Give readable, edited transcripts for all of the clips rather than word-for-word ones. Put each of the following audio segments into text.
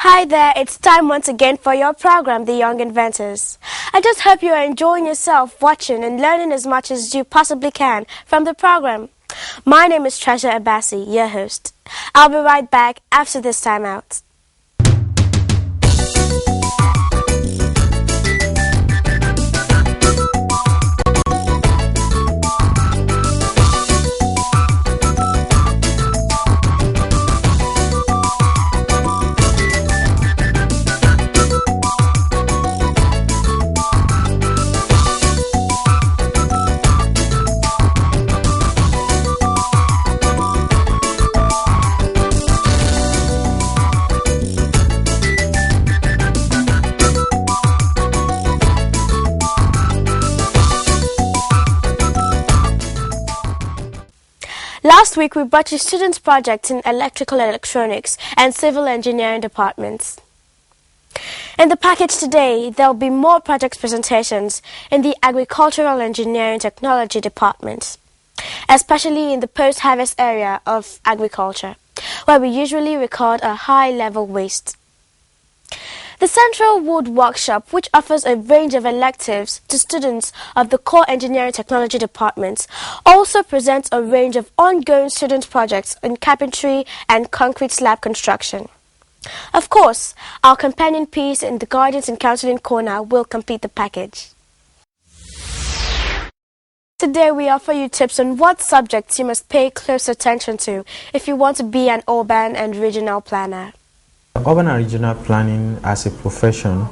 Hi there, it's time once again for your program, The Young Inventors. I just hope you are enjoying yourself watching and learning as much as you possibly can from the program. My name is Treasure Abassi, your host. I'll be right back after this time out. Last week, we brought you students' projects in electrical electronics and civil engineering departments. In the package today, there will be more project presentations in the agricultural engineering technology department, especially in the post-harvest area of agriculture, where we usually record a high-level waste. The Central Wood Workshop, which offers a range of electives to students of the core engineering technology departments, also presents a range of ongoing student projects in carpentry and concrete slab construction. Of course, our companion piece in the Guidance and Counseling Corner will complete the package. Today we offer you tips on what subjects you must pay close attention to if you want to be an urban and regional planner. Urban and regional planning as a profession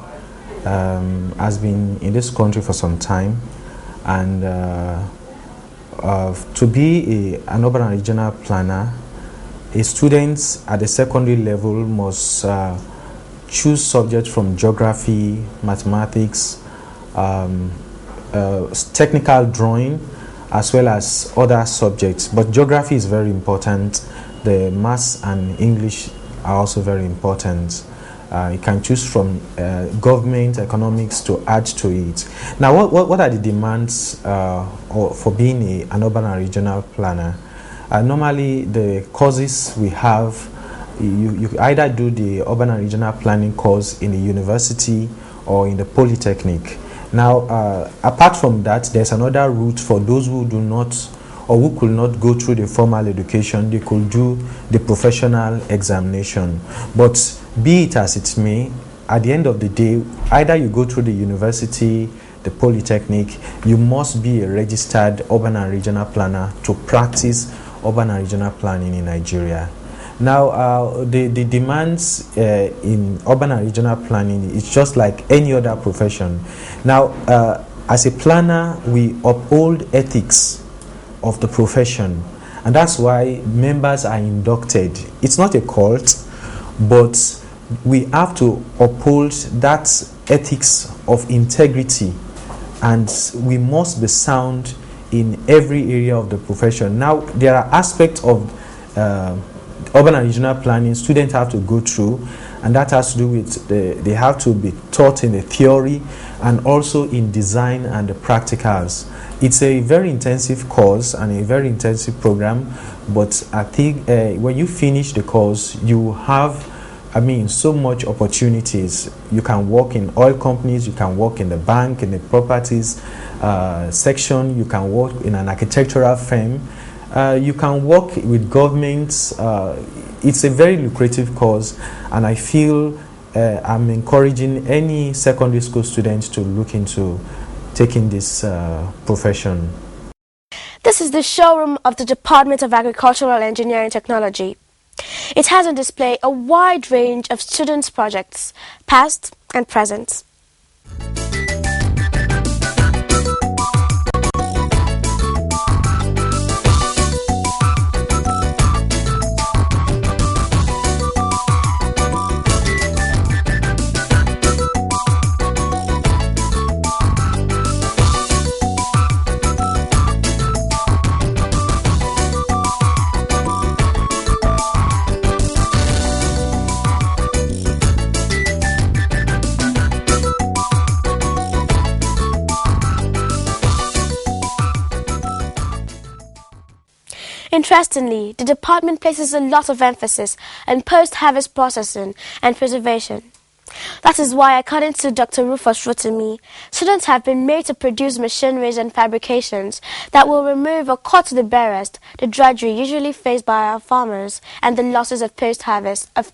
has been in this country for some time, and to be an urban and regional planner, a student at the secondary level must choose subjects from geography, mathematics, technical drawing, as well as other subjects. But geography is very important. The maths and English are also very important. You can choose from government, economics to add to it. Now, what are the demands for being an urban and regional planner? Normally, the courses we have, you either do the urban and regional planning course in the university or in the polytechnic. Now, apart from that, there's another route for those who do not or who could not go through the formal education. They could do the professional examination. But be it as it may, at the end of the day, either you go through the university, the polytechnic, you must be a registered urban and regional planner to practice urban and regional planning in Nigeria. Now, the demands in urban and regional planning is just like any other profession. Now, as a planner, we uphold ethics of the profession, and that's why members are inducted. It's not a cult, but we have to uphold that ethics of integrity, and we must be sound in every area of the profession. Now, there are aspects of urban and regional planning students have to go through, and that has to do with they have to be taught in the theory and also in design and the practicals. It's a very intensive course and a very intensive program, but I think when you finish the course, you have, so much opportunities. You can work in oil companies, you can work in the bank, in the properties section, you can work in an architectural firm, you can work with governments. It's a very lucrative course, and I feel I'm encouraging any secondary school students to look into taking this profession. This is the showroom of the Department of Agricultural Engineering Technology. It has on display a wide range of students' projects, past and present. Interestingly, the department places a lot of emphasis on post-harvest processing and preservation. That is why, according to Dr. Rufus Rotimi, students have been made to produce machineries and fabrications that will remove or cut to the barest the drudgery usually faced by our farmers and the losses of post-harvest of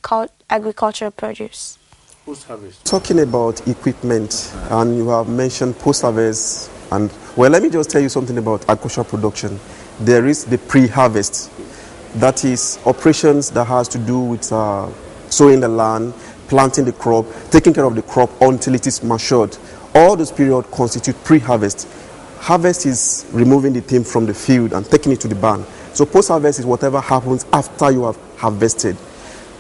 agricultural produce. Post-harvest. Talking about equipment, and you have mentioned post-harvest, and well, let me just tell you something about agricultural production. There is the pre-harvest, that is operations that has to do with sowing the land, planting the crop, taking care of the crop until it is matured. All those periods constitute pre-harvest. Harvest is removing the thing from the field and taking it to the barn. So post-harvest is whatever happens after you have harvested.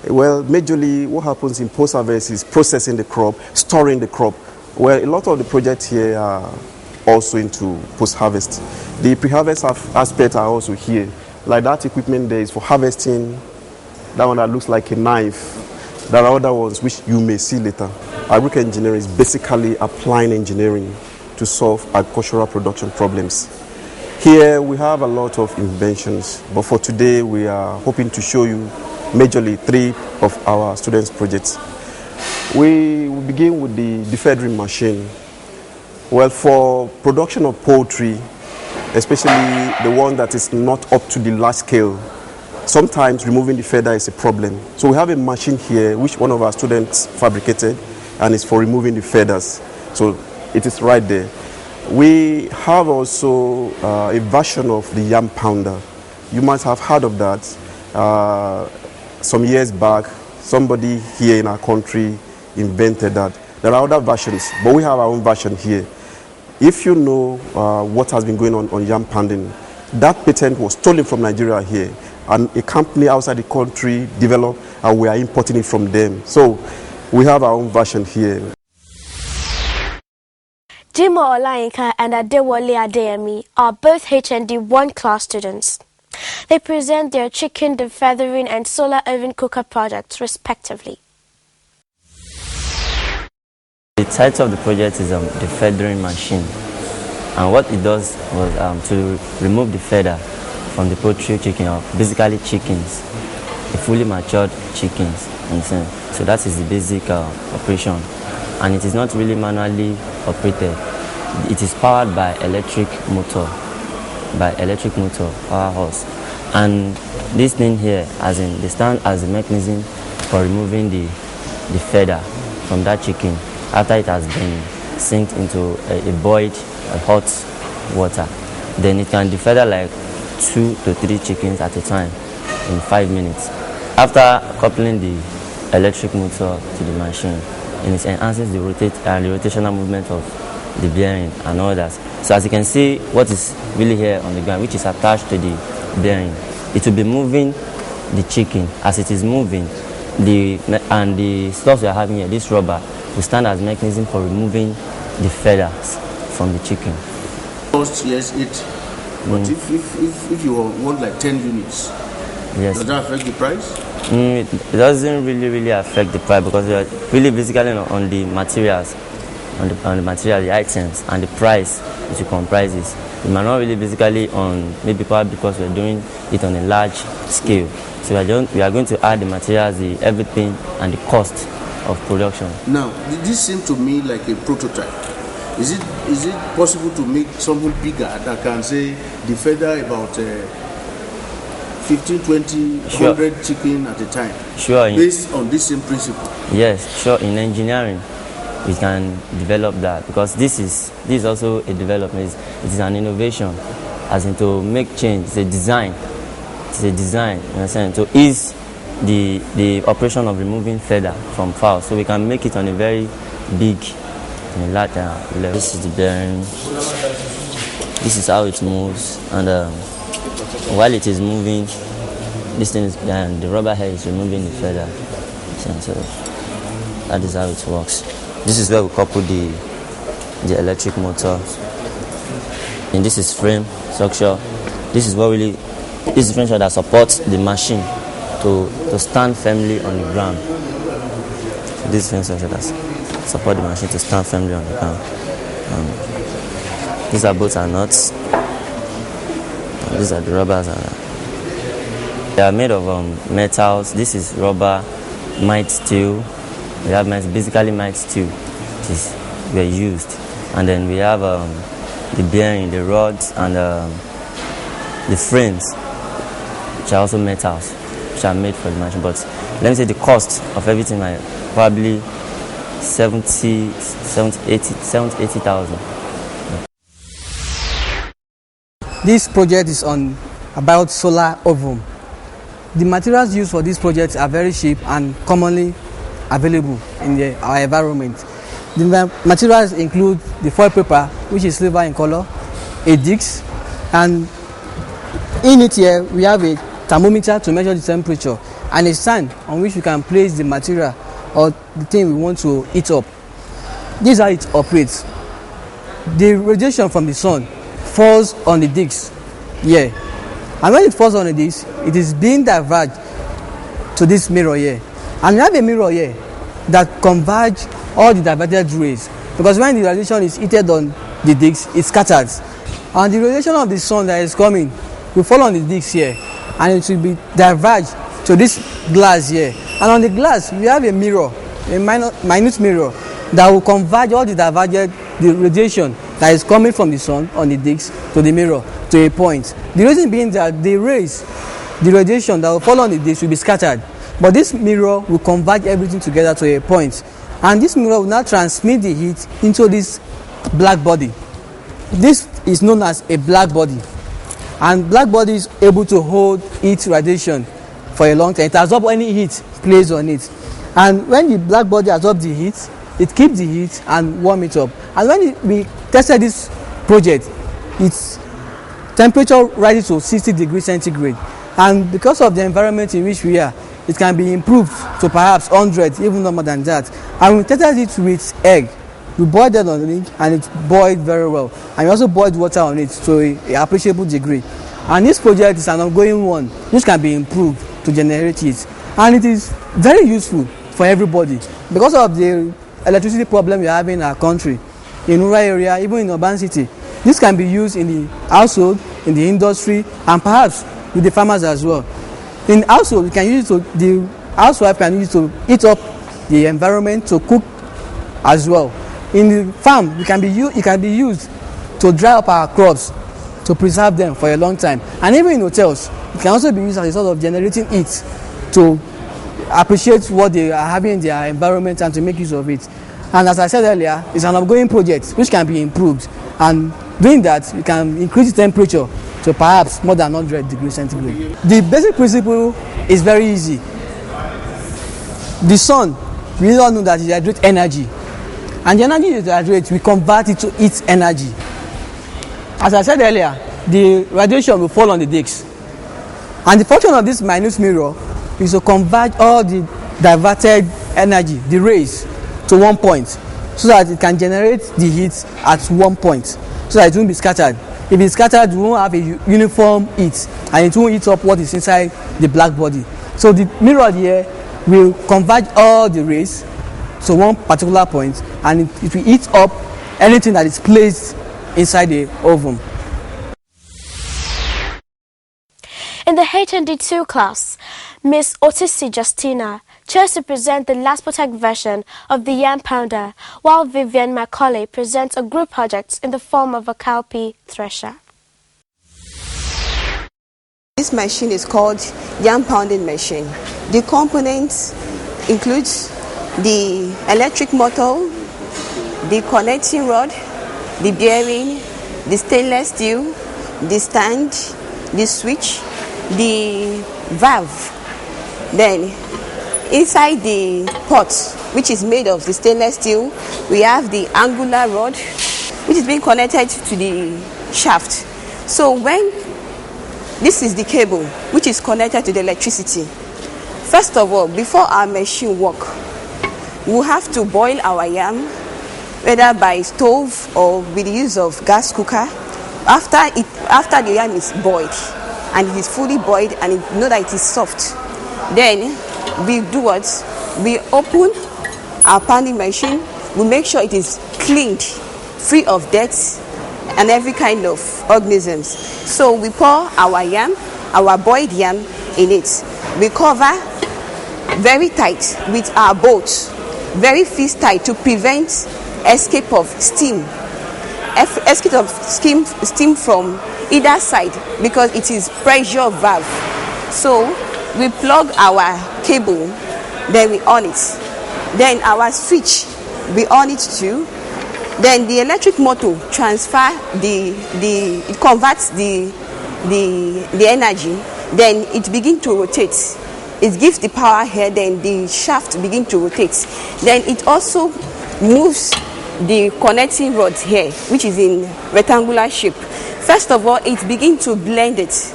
Well, majorly what happens in post-harvest is processing the crop, storing the crop. Well, a lot of the projects here are also into post-harvest. The pre-harvest aspects are also here. Like that equipment there is for harvesting, that one that looks like a knife. There are other ones which you may see later. Agricultural engineering is basically applying engineering to solve agricultural production problems. Here we have a lot of inventions, but for today we are hoping to show you majorly 3 of our students' projects. We will begin with the feathering machine. Well, for production of poultry, especially the one that is not up to the large scale, sometimes removing the feather is a problem. So we have a machine here which one of our students fabricated, and it's for removing the feathers. So it is right there. We have also a version of the yam pounder. You might have heard of that. Some years back, somebody here in our country invented that. There are other versions, but we have our own version here. If you know what has been going on yam pounding, that patent was stolen from Nigeria here, and a company outside the country developed, and we are importing it from them. So we have our own version here. Jimo Olayinka and Adewale Adeyemi are both HND 1 class students. They present their chicken defeathering and solar oven cooker projects respectively. The title of the project is the feathering machine, and what it does was to remove the feather from the poultry chicken, or basically chickens, the fully matured chickens. So that is the basic operation, and it is not really manually operated. It is powered by electric motor, power horse, and this thing here, they stand as a mechanism for removing the feather from that chicken after it has been sinked into a boiled hot water. Then it can defeather like 2 to 3 chickens at a time in 5 minutes. After coupling the electric motor to the machine, and it enhances the rotational movement of the bearing and all that. So as you can see, what is really here on the ground, which is attached to the bearing, it will be moving the chicken. As it is moving, the stuff we are having here, this rubber, will stand as mechanism for removing the feathers from the chicken. Yes, but if you want like 10 units, yes, does that affect the price? It doesn't really affect the price, because we are really basically on the materials, the items, and the price which comprises. We might not really basically on maybe probably because we're doing it on a large scale. So we are going to add the materials, everything, and the cost of production. Now, this seems to me like a prototype. Is it possible to make something bigger that can say the feather about 15, 20, 100 chicken at a time? Sure. Based on this same principle? Yes, sure. In engineering, we can develop that, because this is also a development. It is an innovation, as in to make change. It's a design. You understand? To ease the operation of removing feather from fowl, so we can make it on a very big, large level. This is the bearing. This is how it moves, and while it is moving, this thing is behind. The rubber head is removing the feather. So that is how it works. This is where we couple the electric motor, and this is frame structure. This is what really this differential that supports the machine to stand firmly on the ground. This frame structure that support the machine to stand firmly on the ground. These are bolts and nuts. And these are the rubbers. They are made of metals. This is rubber, mild steel. We have basically mild steel, which is were used, and then we have the bearing, the rods, and the frames, which are also metals, which are made for the machine. But let me say the cost of everything might probably 80,000. This project is about solar oven. The materials used for this project are very cheap and commonly available in our environment. The materials include the foil paper, which is silver in color, a disc, and in it here we have a thermometer to measure the temperature, and a stand on which we can place the material or the thing we want to heat up. This is how it operates. The radiation from the sun falls on the disc here, and when it falls on the disc, it is being diverged to this mirror here, and we have a mirror here that converge all the diverted rays, because when the radiation is heated on the disc, it scatters, and the radiation of the sun that is coming will fall on the disc here, and it will be diverged to this glass here, and on the glass we have a mirror, a minute mirror that will converge all the diverged radiation that is coming from the sun on the disc to the mirror to a point. The reason being that the rays, the radiation that will fall on the disc will be scattered, but this mirror will converge everything together to a point, and this mirror will now transmit the heat into this black body. This is known as a black body, and black body is able to hold heat radiation for a long time. It absorbs any heat placed on it, and when the black body absorbs the heat, it keeps the heat and warm it up. And when we tested this project, its temperature rises to 60 degrees centigrade, and because of the environment in which we are, it can be improved to perhaps 100, even more than that. And we tested it with egg. We boiled it on it, and it boiled very well, and we also boiled water on it to an appreciable degree. And this project is an ongoing one which can be improved to generate heat, and it is very useful for everybody because of the electricity problem we have in our country, in rural area, even in urban city. This can be used in the household, in the industry, and perhaps with the farmers as well. In household, we can use it the housewife can use it to heat up the environment, to cook as well. In the farm, it can be used to dry up our crops, to preserve them for a long time. And even in hotels, it can also be used as a sort of generating heat to appreciate what they are having in their environment and to make use of it. And as I said earlier, it's an ongoing project which can be improved, and doing that, you can increase the temperature to perhaps more than 100 degrees centigrade. The basic principle is very easy. The sun, we all know that it generates energy, and the energy it generates, we convert it to heat energy. As I said earlier, the radiation will fall on the disc, and the function of this minute mirror is to convert all the diverted energy, the rays, to one point, so that it can generate the heat at one point, so that it won't be scattered. If it's scattered, we won't have a uniform heat, and it won't heat up what is inside the black body. So the mirror here will converge all the rays to one particular point, and it will heat up anything that is placed inside the oven. In the HND2 class, Miss Otisi Justina chose to present the Laspotech version of the yam pounder, while Vivian Macaulay presents a group project in the form of a Cowpea Thresher. This machine is called yam pounding machine. The components include the electric motor, the connecting rod, the bearing, the stainless steel, the stand, the switch, the valve. Then inside the pot, which is made of the stainless steel, we have the angular rod, which is being connected to the shaft. So when this is the cable which is connected to the electricity. First of all, before our machine work, we'll have to boil our yam, whether by stove or with the use of gas cooker. After the yam is boiled and it is fully boiled and you know that it is soft, then we do what? We open our pounding machine. We make sure it is cleaned, free of dirt and every kind of organisms. So we pour our yam, our boiled yam, in it. We cover very tight with our bolts, very fixed tight to prevent escape of steam. Escape of steam from either side because it is pressure valve. So we plug our cable, then we on it. Then our switch, we on it too. Then the electric motor transfer it converts the energy. Then it begins to rotate. It gives the power here. Then the shaft begins to rotate. Then it also moves the connecting rod here, which is in rectangular shape. First of all, it begins to blend it.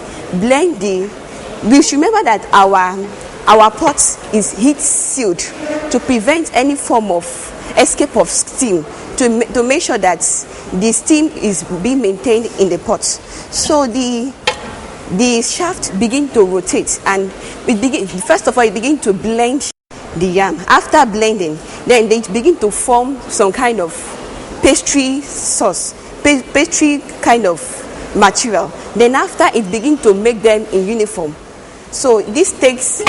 We should remember that our pot is heat sealed to prevent any form of escape of steam, to make sure that the steam is being maintained in the pot. So the shaft begin to rotate, and first of all it begin to blend the yam. After blending, then they begin to form some kind of pastry sauce, pastry kind of material. Then after it begin to make them in uniform. So this takes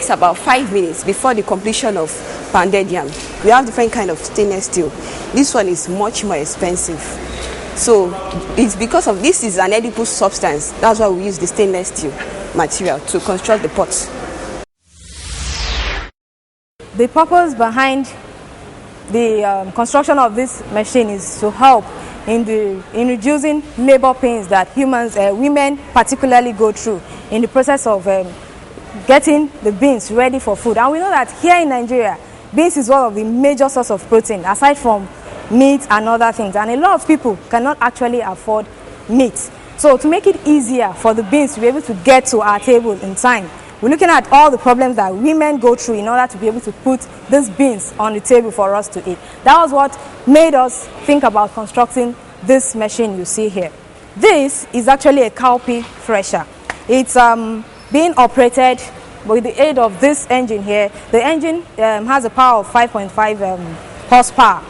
about 5 minutes before the completion of pounded yam. We have different kind of stainless steel. This one is much more expensive. So it's because of this is an edible substance. That's why we use the stainless steel material to construct the pots. The purpose behind the construction of this machine is to help in reducing labor pains that women particularly go through in the process of getting the beans ready for food. And we know that here in Nigeria, beans is one of the major source of protein aside from meat and other things. And a lot of people cannot actually afford meat. So to make it easier for the beans to be able to get to our table in time, we're looking at all the problems that women go through in order to be able to put these beans on the table for us to eat. That was what made us think about constructing this machine you see here. This is actually a Cowpea Thresher. It's being operated with the aid of this engine here. The engine has a power of 5.5 horsepower.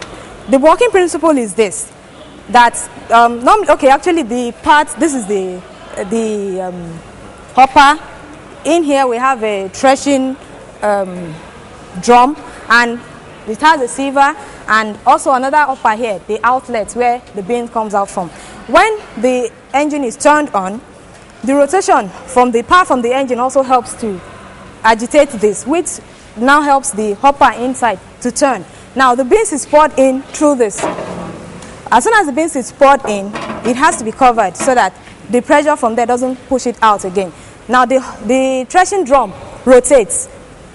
The working principle is this, that actually the part, this is the hopper. In here we have a threshing drum, and it has a sieve and also another hopper here, the outlet where the bean comes out from. When the engine is turned on, the rotation from the power from the engine also helps to agitate this, which now helps the hopper inside to turn. Now the beans is poured in through this. As soon as the beans is poured in, it has to be covered so that the pressure from there doesn't push it out again. Now the threshing drum rotates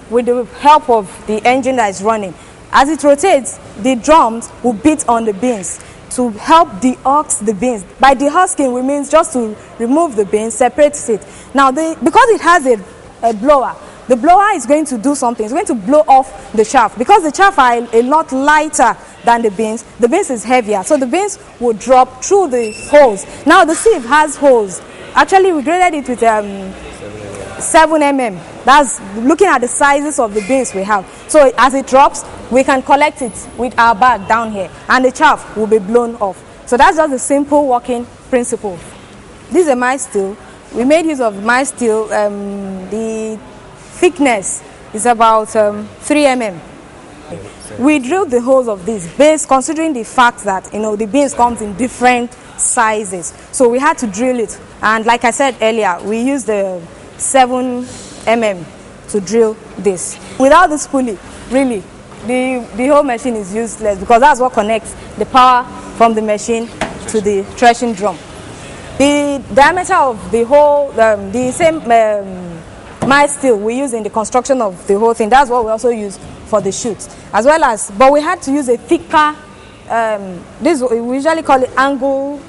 with the help of the engine that is running. As it rotates, the drums will beat on the beans to help dehusk the beans. By dehusking, we mean just to remove the beans, separate it. Now because it has a blower, the blower is going to do something. It's going to blow off the chaff. Because the chaff are a lot lighter than the beans is heavier. So the beans will drop through the holes. Now the sieve has holes. Actually, we graded it with 7 mm. That's looking at the sizes of the beans we have. So as it drops, we can collect it with our bag down here, and the chaff will be blown off. So that's just a simple working principle. This is a mild steel. We made use of mild steel. The thickness is about 3 mm. We drilled the holes of this base, considering the fact that the beans comes in different sizes. So we had to drill it, and like I said earlier, we used the 7 mm to drill this. Without this pulley, really, the whole machine is useless, because that's what connects the power from the machine to the threshing drum. The diameter of the whole, the same mild steel we use in the construction of the whole thing, that's what we also use for the chutes, as well as, but we had to use a thicker, this we usually call it angle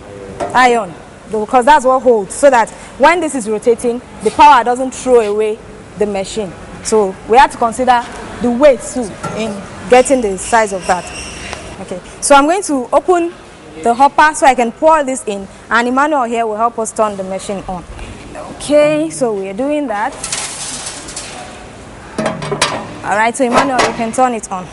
iron, because that's what holds, so that when this is rotating, the power doesn't throw away the machine. So we had to consider the weight too in getting the size of that. Okay, so I'm going to open the hopper so I can pour this in, and Emmanuel here will help us turn the machine on. Okay, so we are doing that. All right, so Emmanuel, you can turn it on.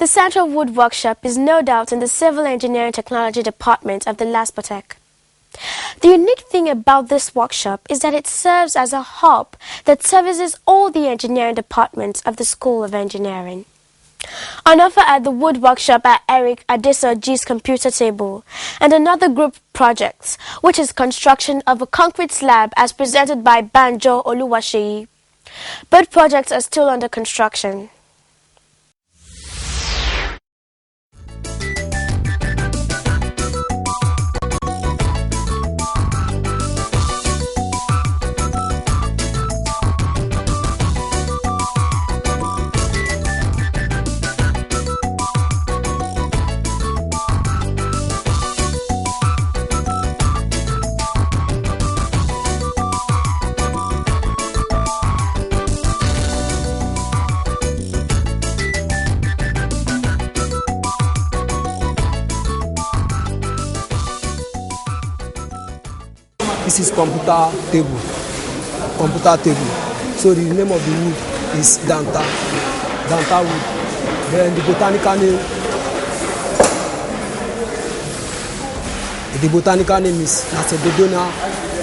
The Central Wood Workshop is no doubt in the Civil Engineering Technology Department of the Laspotech. The unique thing about this workshop is that it serves as a hub that services all the engineering departments of the School of Engineering. On offer at the Wood Workshop are Eric Adesoji's computer table and another group project, which is construction of a concrete slab as presented by Banjo Oluwaseyi. Both projects are still under construction. This is computer table. So the name of the wood is Danta wood. Then the botanical name is Lacedonia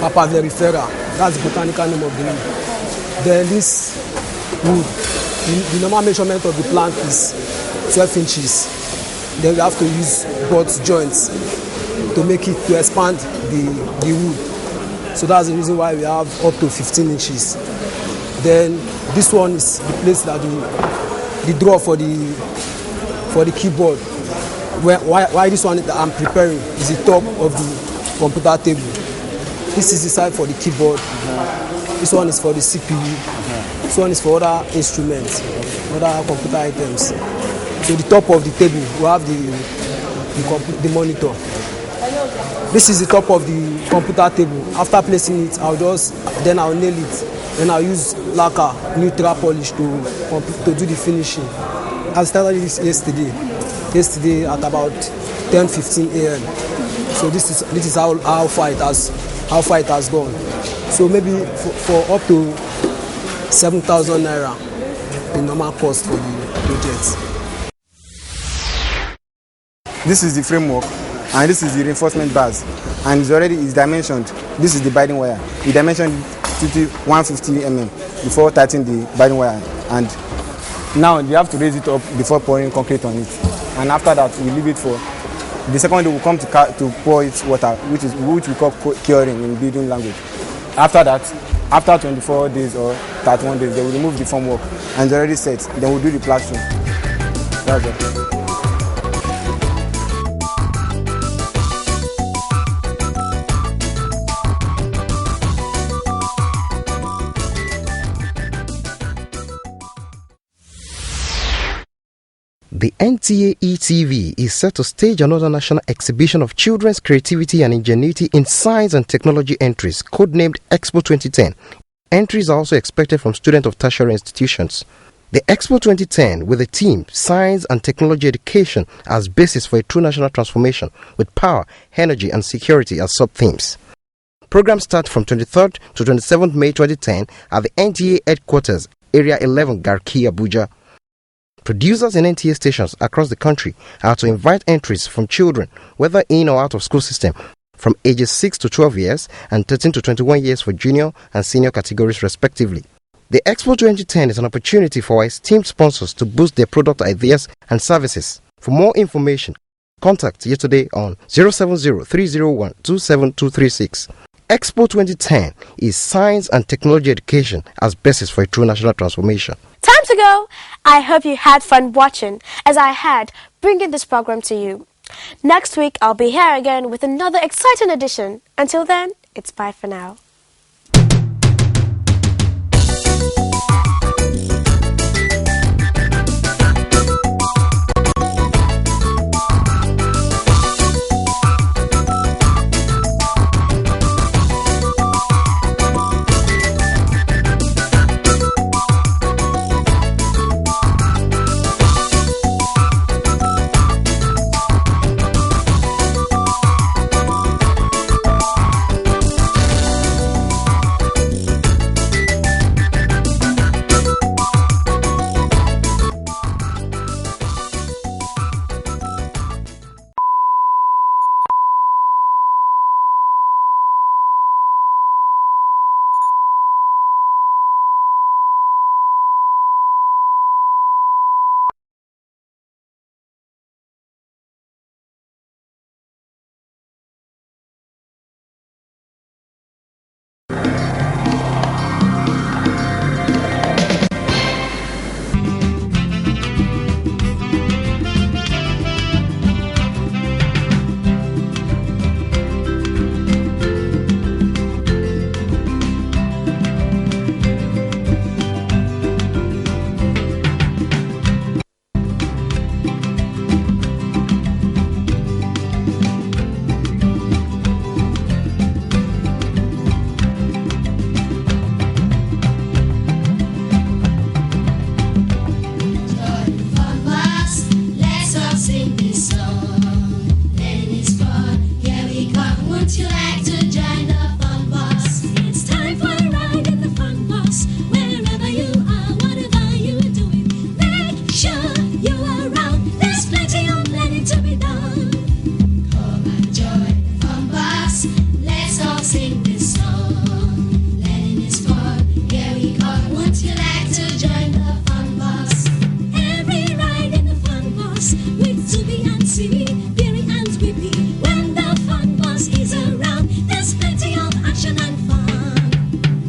papaverifera. That's the botanical name of the wood. Then this wood, the normal measurement of the plant is 12 inches. Then we have to use butt joints to expand the wood. So that's the reason why we have up to 15 inches. Then this one is the place that the drawer for the keyboard. Why this one that I'm preparing is the top of the computer table. This is the side for the keyboard. This one is for the CPU. This one is for other instruments, other computer items. So the top of the table we have the monitor. This is the top of the computer table. After placing it, I'll nail it. Then I'll use lacquer, neutral polish to do the finishing. I started this yesterday at about 10:15 a.m. So this is how far it has gone. So maybe for up to 7,000 naira, the normal cost for the project. This is the framework. And this is the reinforcement bars, and it's dimensioned. This is the binding wire. We dimensioned 150 mm before tightening the binding wire, and now you have to raise it up before pouring concrete on it. And after that, we leave it for the second day. We come to pour it water, which we call curing in building language. After that, after 24 days or 31 days, they will remove the formwork, and it's already set. Then we'll do the plastering. That's it. The NTA ETV is set to stage another national exhibition of children's creativity and ingenuity in science and technology entries, codenamed Expo 2010. Entries are also expected from students of tertiary institutions. The Expo 2010, with the theme Science and Technology Education as basis for a true national transformation, with power, energy and security as sub-themes. Programs start from 23rd to 27th May 2010 at the NTA headquarters, Area 11, Garki, Abuja. Producers in NTA stations across the country are to invite entries from children, whether in or out of school system, from ages 6 to 12 years and 13 to 21 years for junior and senior categories respectively. The Expo 2010 is an opportunity for our esteemed sponsors to boost their product ideas and services. For more information, contact yesterday on 070-301-27236. Expo 2010 is science and technology education as basis for a true national transformation. Time to go! I hope you had fun watching, as I had, bringing this program to you. Next week, I'll be here again with another exciting edition. Until then, it's bye for now. to be and see, beery and weepy. When the fun bus is around, there's plenty of action and fun.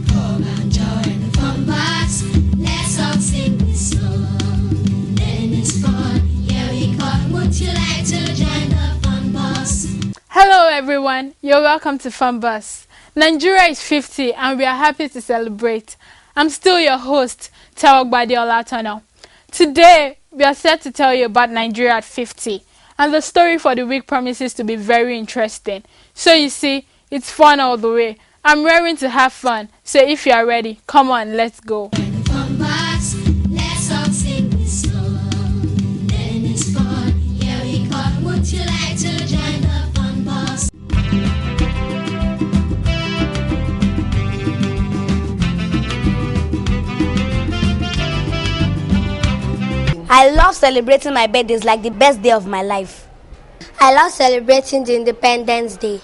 Come and join the fun bus. Let's all sing this song. Then it's fun. Here we come. Would you like to join the fun bus? Hello everyone, you're welcome to Fun Bus. Nigeria is 50 and we are happy to celebrate. I'm still your host, Tawagbade Olatono. Today, we are set to tell you about Nigeria at 50, and the story for the week promises to be very interesting. So you see, it's fun all the way. I'm raring to have fun, so if you are ready, come on, let's go. Fun bus, let's all sing this song. Then it's fun, here we come. Would you like to join the fun bus? I love celebrating my birthdays like the best day of my life. I love celebrating the Independence Day.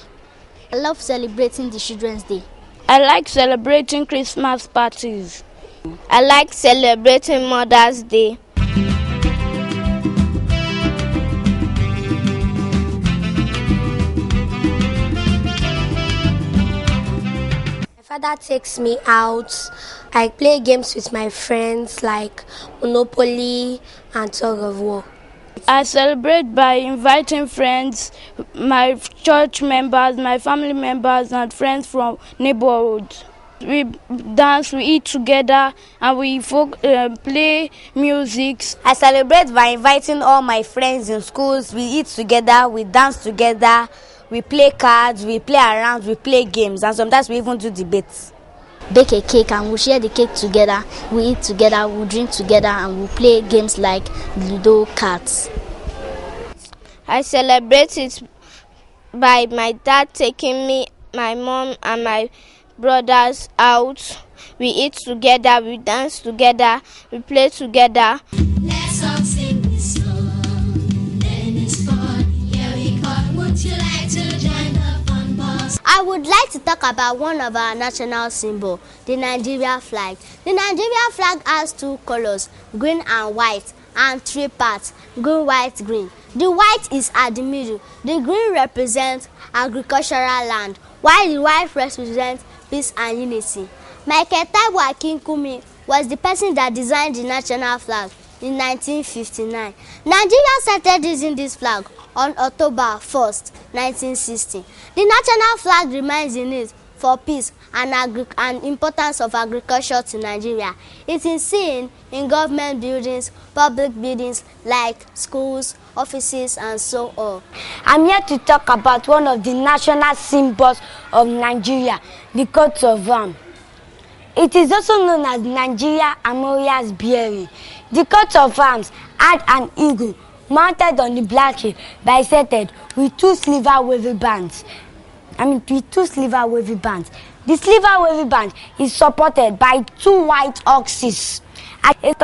I love celebrating the Children's Day. I like celebrating Christmas parties. I like celebrating Mother's Day. My father takes me out. I play games with my friends like Monopoly and Tug of War. I celebrate by inviting friends, my church members, my family members, and friends from neighborhoods. We dance, we eat together, and we play music. I celebrate by inviting all my friends in schools. We eat together, we dance together, we play cards, we play around, we play games, and sometimes we even do debates. Bake a cake and we share the cake together. We eat together, we drink together, and we play games like Ludo, cards. I celebrate it by my dad taking me, my mom, and my brothers out. We eat together, we dance together, we play together. Let's all sing this song. Then it's fun. Here we come. Would you like to join the fun bus? I would like to talk about one of our national symbols, the Nigeria flag. The Nigeria flag has two colors, green and white, and three parts, green, white, green. The white is at the middle. The green represents agricultural land, while the white represents peace and unity. Michael Taiwo Akinkunmi was the person that designed the national flag in 1959. Nigeria started using this flag on October 1st, 1960. The national flag remains in it for peace and importance of agriculture to Nigeria. It is seen in government buildings, public buildings like schools, offices, and so on. I'm here to talk about one of the national symbols of Nigeria, the coat of arms. It is also known as Nigeria Armorial's bearing. The coat of arms had an eagle mounted on the black hill, bisected with two silver wavy bands. The silver wavy band is supported by two white oxes. It